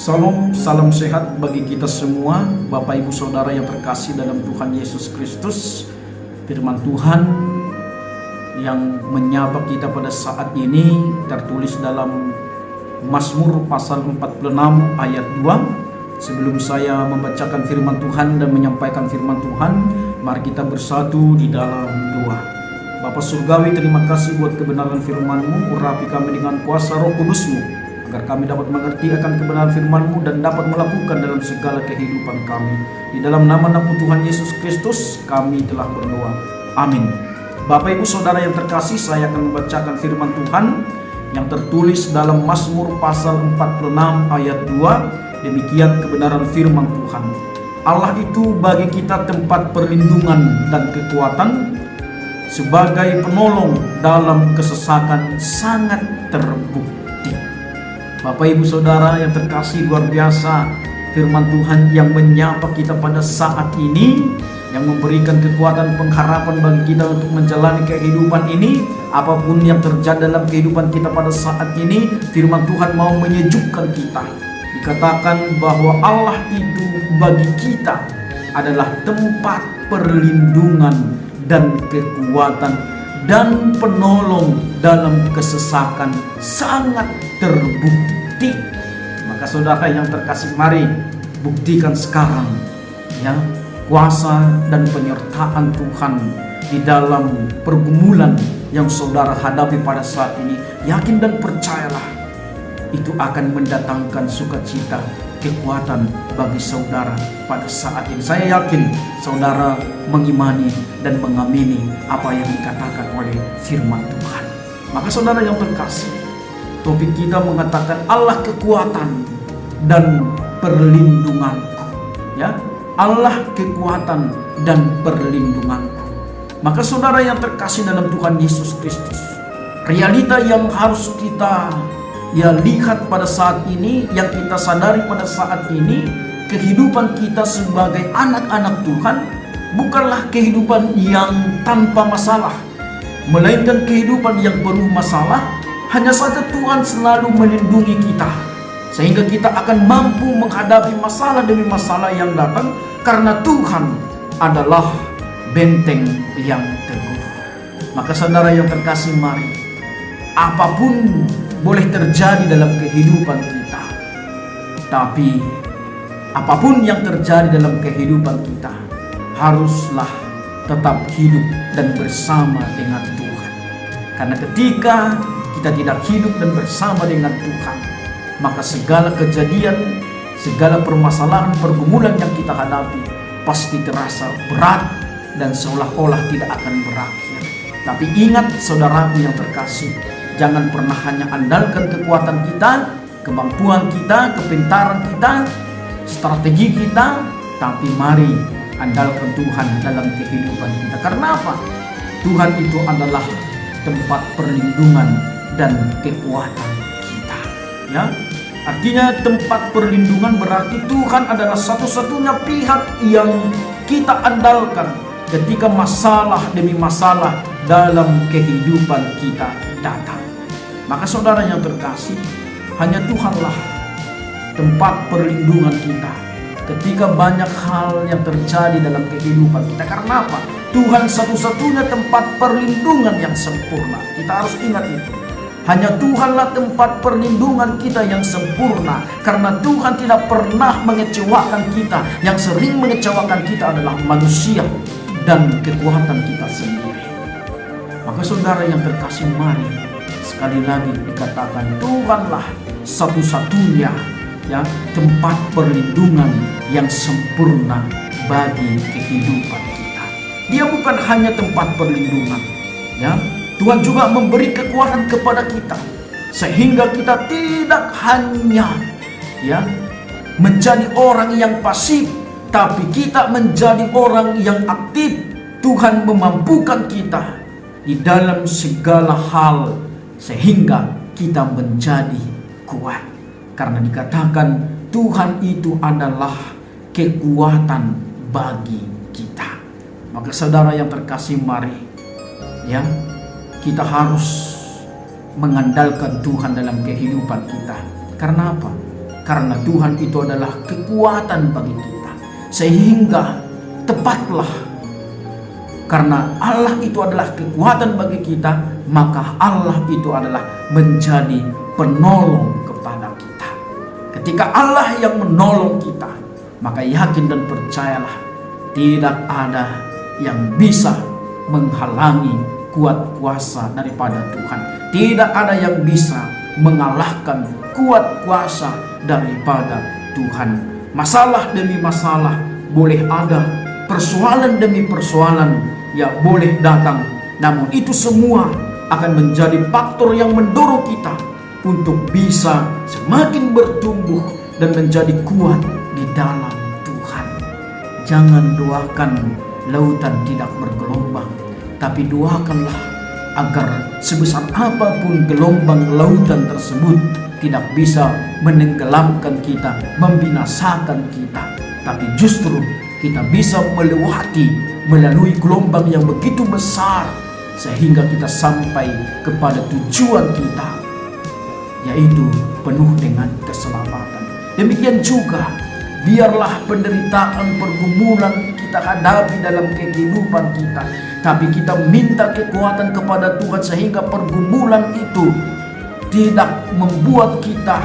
Salam, salam sehat bagi kita semua, Bapak Ibu Saudara yang terkasih dalam Tuhan Yesus Kristus. Firman Tuhan yang menyapa kita pada saat ini tertulis dalam Mazmur pasal 46 ayat 2. Sebelum saya membacakan firman Tuhan dan menyampaikan firman Tuhan, mari kita bersatu di dalam doa. Bapa Surgawi, terima kasih buat kebenaran firman-Mu. Urapi kami dengan kuasa Roh Kudus-Mu, agar kami dapat mengerti akan kebenaran firman-Mu dan dapat melakukan dalam segala kehidupan kami. Di dalam nama Tuhan Yesus Kristus kami telah berdoa. Amin. Bapak Ibu Saudara yang terkasih, saya akan membacakan firman Tuhan yang tertulis dalam Mazmur pasal 46 ayat 2. Demikian kebenaran firman Tuhan. Allah itu bagi kita tempat perlindungan dan kekuatan, sebagai penolong dalam kesesakan sangat terbukti. Bapak Ibu Saudara yang terkasih, luar biasa firman Tuhan yang menyapa kita pada saat ini, yang memberikan kekuatan pengharapan bagi kita untuk menjalani kehidupan ini. Apapun yang terjadi dalam kehidupan kita pada saat ini, firman Tuhan mau menyejukkan kita. Dikatakan bahwa Allah itu bagi kita adalah tempat perlindungan dan kekuatan dan penolong dalam kesesakan sangat terbukti. Maka saudara yang terkasih, mari buktikan sekarang ya kuasa dan penyertaan Tuhan di dalam pergumulan yang saudara hadapi pada saat ini. Yakin dan percayalah, itu akan mendatangkan sukacita, kekuatan bagi saudara pada saat ini. Saya yakin saudara mengimani dan mengamini apa yang dikatakan oleh firman Tuhan. Maka saudara yang terkasih, topik kita mengatakan Allah kekuatan dan perlindunganku. Ya, Allah kekuatan dan perlindunganku. Maka saudara yang terkasih dalam Tuhan Yesus Kristus, realita yang harus kita lihat pada saat ini, yang kita sadari pada saat ini, kehidupan kita sebagai anak-anak Tuhan bukanlah kehidupan yang tanpa masalah, melainkan kehidupan yang penuh masalah. Hanya saja Tuhan selalu melindungi kita, sehingga kita akan mampu menghadapi masalah demi masalah yang datang, karena Tuhan adalah benteng yang teguh. Maka saudara yang terkasih, mari, apapun boleh terjadi dalam kehidupan kita, tapi apapun yang terjadi dalam kehidupan kita, haruslah tetap hidup dan bersama dengan Tuhan. Karena ketika kita tidak hidup dan bersama dengan Tuhan, maka segala kejadian, segala permasalahan, pergumulan yang kita hadapi pasti terasa berat dan seolah-olah tidak akan berakhir. Tapi ingat saudaraku yang terkasih, jangan pernah hanya andalkan kekuatan kita, kemampuan kita, kepintaran kita, strategi kita, tapi mari andalkan Tuhan dalam kehidupan kita. Karena apa? Tuhan itu adalah tempat perlindungan dan kekuatan kita. Ya, artinya tempat perlindungan berarti Tuhan adalah satu-satunya pihak yang kita andalkan ketika masalah demi masalah dalam kehidupan kita datang. Maka saudara yang terkasih, hanya Tuhanlah tempat perlindungan kita ketika banyak hal yang terjadi dalam kehidupan kita. Karena apa? Tuhan satu-satunya tempat perlindungan yang sempurna. Kita harus ingat itu. Hanya Tuhanlah tempat perlindungan kita yang sempurna, karena Tuhan tidak pernah mengecewakan kita. Yang sering mengecewakan kita adalah manusia dan kekuatan kita sendiri. Maka saudara yang terkasih, mari sekali lagi dikatakan Tuhanlah satu-satunya ya tempat perlindungan yang sempurna bagi kehidupan kita. Dia bukan hanya tempat perlindungan, ya. Tuhan juga memberi kekuatan kepada kita, sehingga kita tidak hanya ya menjadi orang yang pasif, tapi kita menjadi orang yang aktif. Tuhan memampukan kita di dalam segala hal, sehingga kita menjadi kuat. Karena dikatakan Tuhan itu adalah kekuatan bagi kita. Maka saudara yang terkasih, mari ya kita harus mengandalkan Tuhan dalam kehidupan kita. Karena apa? karena Tuhan itu adalah kekuatan bagi kita. Sehingga tepatlah, karena Allah itu adalah kekuatan bagi kita, maka Allah itu adalah menjadi penolong kepada kita. Ketika Allah yang menolong kita, maka yakin dan percayalah, tidak ada yang bisa menghalangi kuat kuasa daripada Tuhan. Tidak ada yang bisa mengalahkan kuat kuasa daripada Tuhan. Masalah demi masalah boleh ada, persoalan demi persoalan ya boleh datang, namun itu semua akan menjadi faktor yang mendorong kita untuk bisa semakin bertumbuh dan menjadi kuat di dalam Tuhan. Jangan doakan lautan tidak bergelombang, tapi doakanlah agar sebesar apapun gelombang lautan tersebut tidak bisa menenggelamkan kita, membinasakan kita, tapi justru kita bisa melewati melalui gelombang yang begitu besar sehingga kita sampai kepada tujuan kita, yaitu penuh dengan keselamatan. Demikian juga biarlah penderitaan, pergumulan kita hadapi dalam kehidupan kita, tapi kita minta kekuatan kepada Tuhan sehingga pergumulan itu tidak membuat kita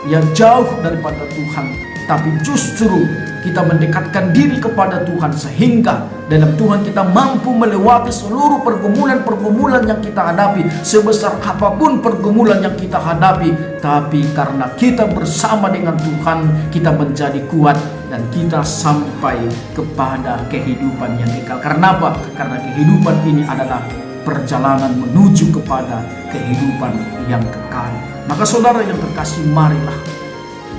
ya jauh daripada Tuhan, tapi justru kita mendekatkan diri kepada Tuhan sehingga dalam Tuhan kita mampu melewati seluruh pergumulan-pergumulan yang kita hadapi, sebesar apapun pergumulan yang kita hadapi. Tapi karena kita bersama dengan Tuhan, kita menjadi kuat dan kita sampai kepada kehidupan yang kekal. Karena apa? Karena kehidupan ini adalah perjalanan menuju kepada kehidupan yang kekal. Maka saudara yang terkasih, marilah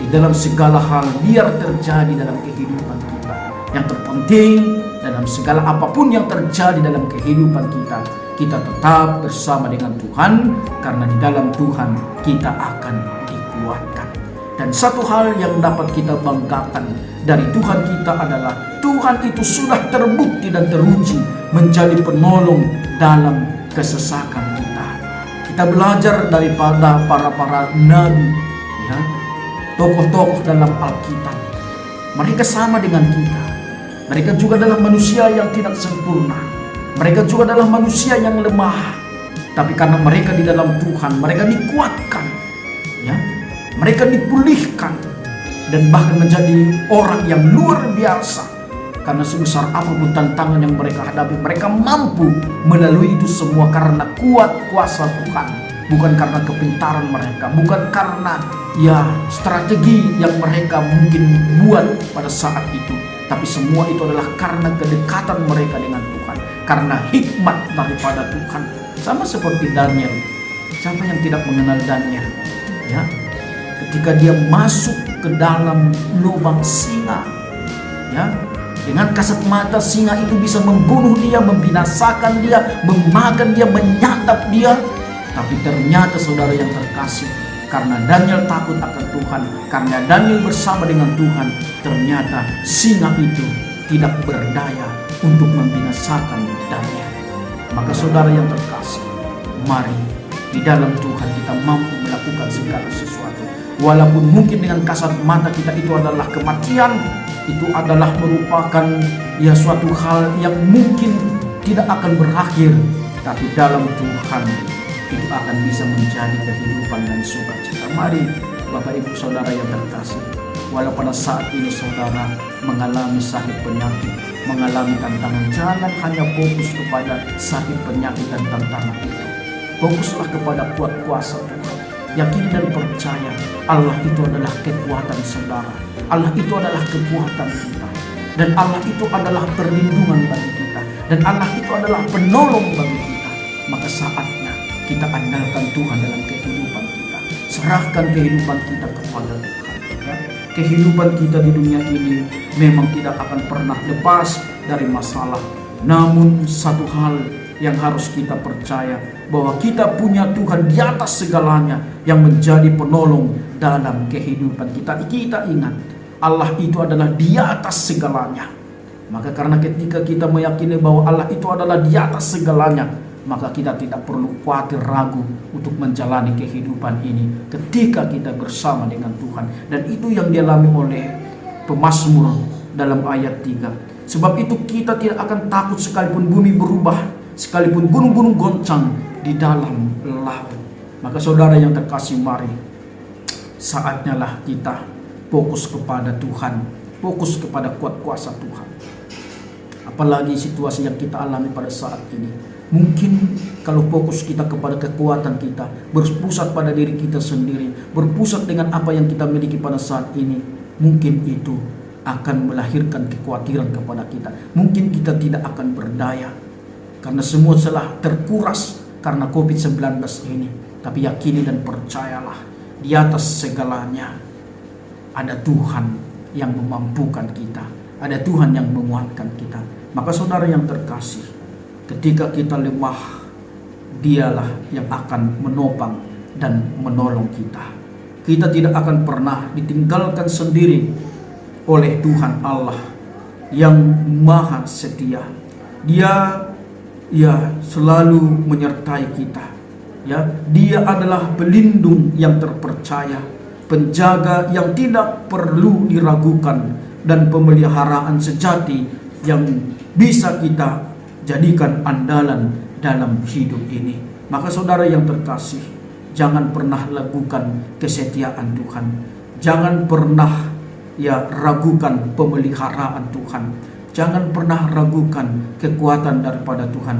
di dalam segala hal biar terjadi dalam kehidupan kita, yang terpenting dalam segala apapun yang terjadi dalam kehidupan kita, kita tetap bersama dengan Tuhan, karena di dalam Tuhan kita akan dikuatkan. Dan satu hal yang dapat kita banggakan dari Tuhan kita adalah Tuhan itu sudah terbukti dan teruji menjadi penolong dalam kesesakan kita. Kita belajar daripada para nabi, ya, tokoh-tokoh dalam Alkitab. Mereka sama dengan kita. Mereka juga adalah manusia yang tidak sempurna. Mereka juga adalah manusia yang lemah. Tapi karena mereka di dalam Tuhan, mereka dikuatkan, ya, mereka dipulihkan, dan bahkan menjadi orang yang luar biasa. Karena sebesar apapun tantangan yang mereka hadapi, mereka mampu melalui itu semua karena kuat kuasa Tuhan. Bukan karena kepintaran mereka, bukan karena ya strategi yang mereka mungkin buat pada saat itu, tapi semua itu adalah karena kedekatan mereka dengan Tuhan, karena hikmat daripada Tuhan. Sama seperti Daniel. Siapa yang tidak mengenal Daniel, ya? Ketika dia masuk ke dalam lubang singa, ya, dengan kasat mata singa itu bisa membunuh dia, membinasakan dia, memakan dia, menyantap dia. Tapi ternyata saudara yang terkasih, karena Daniel takut akan Tuhan, karena Daniel bersama dengan Tuhan, ternyata singa itu tidak berdaya untuk membinasakan Daniel. Maka saudara yang terkasih, mari di dalam Tuhan kita mampu melakukan segala sesuatu. Walaupun mungkin dengan kasat mata kita itu adalah kematian, itu adalah merupakan ya suatu hal yang mungkin tidak akan berakhir, tapi dalam Tuhan itu akan bisa menjadi kehidupan dan sukacita. Mari Bapak Ibu Saudara yang terkasih, walau pada saat ini saudara mengalami sakit penyakit, mengalami tantangan, jangan hanya fokus kepada sakit penyakit dan tantangan itu. Fokuslah kepada kuat kuasa Tuhan. Yakini dan percaya Allah itu adalah kekuatan saudara. Allah itu adalah kekuatan kita. Dan Allah itu adalah perlindungan bagi kita. Dan Allah itu adalah penolong bagi kita. Maka saatnya kita andalkan Tuhan dalam kehidupan kita. Serahkan kehidupan kita kepada Tuhan, ya. Kehidupan kita di dunia ini memang tidak akan pernah lepas dari masalah. Namun satu hal yang harus kita percaya, bahwa kita punya Tuhan di atas segalanya yang menjadi penolong dalam kehidupan kita. Kita ingat, Allah itu adalah di atas segalanya. Maka karena ketika kita meyakini bahwa Allah itu adalah di atas segalanya, maka kita tidak perlu khawatir ragu untuk menjalani kehidupan ini ketika kita bersama dengan Tuhan. Dan itu yang dialami oleh pemazmur dalam ayat 3. Sebab itu kita tidak akan takut sekalipun bumi berubah, sekalipun gunung-gunung goncang di dalam laut. Maka saudara yang terkasih, mari saatnya lah kita fokus kepada Tuhan, fokus kepada kuat kuasa Tuhan. Apalagi situasi yang kita alami pada saat ini. Mungkin kalau fokus kita kepada kekuatan kita, berpusat pada diri kita sendiri, berpusat dengan apa yang kita miliki pada saat ini, mungkin itu akan melahirkan kekhawatiran kepada kita. Mungkin kita tidak akan berdaya karena semua telah terkuras karena COVID-19 ini. Tapi yakini dan percayalah, di atas segalanya ada Tuhan yang memampukan kita, ada Tuhan yang menguatkan kita. Maka saudara yang terkasih, ketika kita lemah, Dialah yang akan menopang dan menolong kita. Kita tidak akan pernah ditinggalkan sendiri oleh Tuhan Allah yang Maha Setia. Dia selalu menyertai kita. Dia adalah pelindung yang terpercaya, penjaga yang tidak perlu diragukan, dan pemeliharaan sejati yang bisa kita jadikan andalan dalam hidup ini. Maka saudara yang terkasih, jangan pernah ragukan kesetiaan Tuhan. Jangan pernah ragukan pemeliharaan Tuhan. Jangan pernah ragukan kekuatan daripada Tuhan,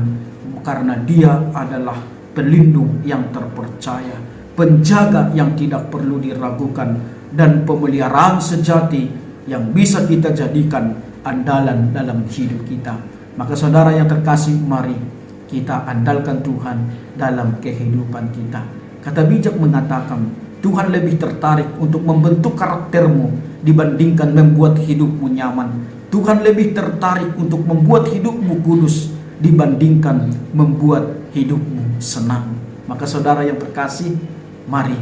karena Dia adalah pelindung yang terpercaya, penjaga yang tidak perlu diragukan, dan pemeliharaan sejati yang bisa kita jadikan andalan dalam hidup kita. Maka saudara yang terkasih, mari kita andalkan Tuhan dalam kehidupan kita. Kata bijak mengatakan, Tuhan lebih tertarik untuk membentuk karaktermu dibandingkan membuat hidupmu nyaman. Tuhan lebih tertarik untuk membuat hidupmu kudus dibandingkan membuat hidupmu senang. Maka saudara yang terkasih, mari,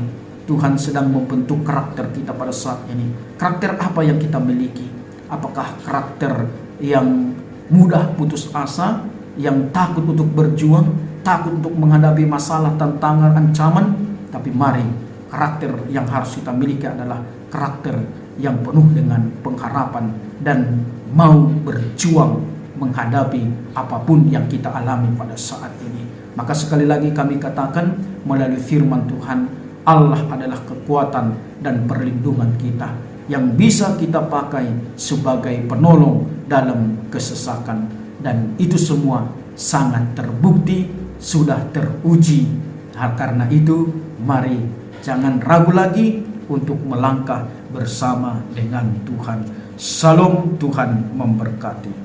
Tuhan sedang membentuk karakter kita pada saat ini. Karakter apa yang kita miliki? Apakah karakter yang mudah putus asa, yang takut untuk berjuang, takut untuk menghadapi masalah, tantangan, ancaman? Tapi mari, karakter yang harus kita miliki adalah karakter yang penuh dengan pengharapan dan mau berjuang menghadapi apapun yang kita alami pada saat ini. Maka sekali lagi kami katakan melalui firman Tuhan, Allah adalah kekuatan dan perlindungan kita yang bisa kita pakai sebagai penolong dalam kesesakan. Dan itu semua sangat terbukti, sudah teruji. Karena itu mari jangan ragu lagi untuk melangkah bersama dengan Tuhan. Shalom, Tuhan memberkati.